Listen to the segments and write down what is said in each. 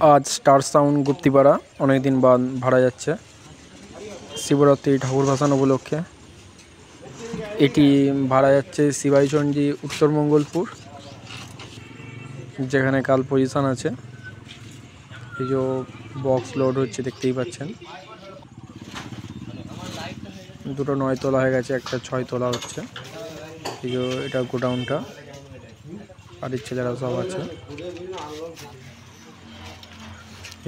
आज star sound गुप्तीपाड़ा अनेक दिन बाद भाड़ा जाच्छे शिवरात्रि ठाकुर भासान उपलक्षे एटी भाड़ा जाच्छे शिवाईचंडी उत्तर मंगलपुर जेखाने काल पजिशन आछे এই যে বক্স লোড হচ্ছে দেখতেই পাচ্ছেন দুটো 9 তলা হয়ে গেছে একটা 6 তলা হচ্ছে এই যে এটা গোডাউনটা বাড়ির ছেলেরা সব আছে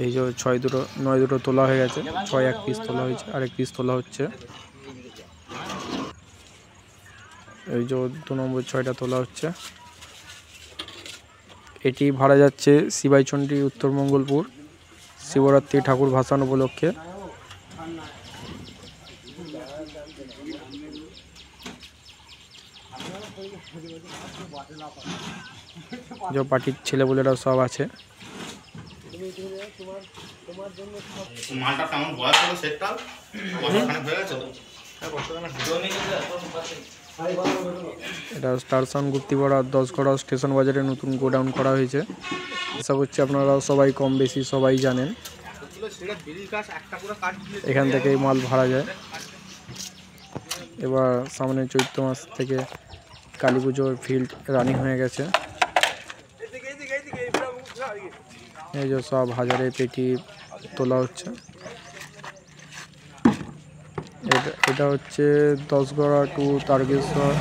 এই যে 6 দুটো 9 দুটো তোলা হয়ে গেছে 6 এক পিস তোলা হয়েছে আর এক পিস তোলা হচ্ছে এই যে 2 নম্বর 6টা তোলা হচ্ছে এটি ভাড়া যাচ্ছে শিবাইচন্ডী উত্তর মঙ্গলপুর শিবরাত্রি ঠাকুর ভাসান উপলক্ষে যে পার্টির ছেলেপুলেরা সব আছে মালটা কেমন বয়স হলো সেটটা ওখানে হয়ে গেছে এটা স্টার সাউন্ড গুপ্তিপাড়া 10গড়া স্টেশন বাজারে নতুন গোডাউন করা হয়েছে আশা করছি আপনারা সবাই কম বেশি সবাই জানেন এখান থেকে মাল ভাড়া যায় এবার সামনে চৈত্র মাস থেকে কালী পুজোর ফিল্ড রানিং হয়ে গেছে এই যে সব হাজারে পেটি তোলা হচ্ছে এটা হচ্ছে 10গড়া টু তারকেশ্বর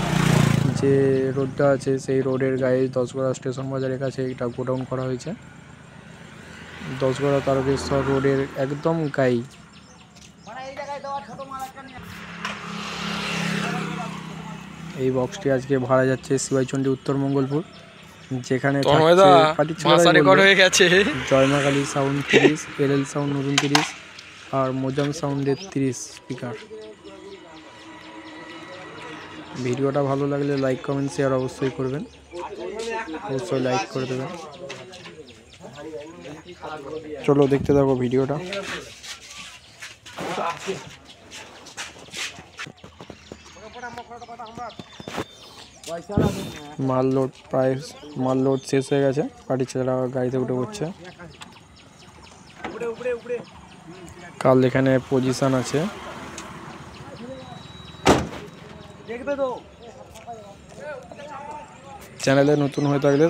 যে রোডটা আছে সেই রোডের গায়ে 10গড়া স্টেশন বাজারের কাছে এটা গোডাউন করা হয়েছে 10গড়া তারকেশ্বর রোডের একদম গায়ে এই বক্সটি আজকে ভাড়া যাচ্ছে শিবাইচন্ডী উত্তর মঙ্গলপুর যেখানে জয়মা কালী সাউন্ড 30 এলএল সাউন্ড নতুন 30 আর মোজাম সাউন্ডের 30 স্পিকার ভিডিওটা ভালো লাগলে লাইক কমেন্ট শেয়ার অবশ্যই করবেন অবশ্যই লাইক করে দেবেন চলো দেখতে থাকো ভিডিওটা মাল লোড শেষ হয়ে গেছে পার্টির ছেলেরা গাড়িতে উঠে পড়ছে কাল এখানে পজিশন আছে চ্যানেলে নতুন হয়ে থাকলে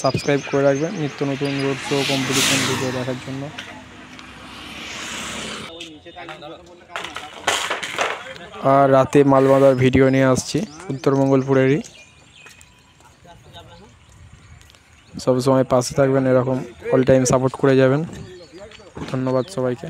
সাবস্ক্রাইব করে রাখবেন নিত্য নতুন রোড শো কম্পিটিশন ভিডিও দেখার জন্য আর রাতে মাল বাঁধার ভিডিও নিয়ে আসছি উত্তর মঙ্গলপুরেরই সব সময় পাশে থাকবেন এরকম অল টাইম সাপোর্ট করে যাবেন ধন্যবাদ সবাইকে।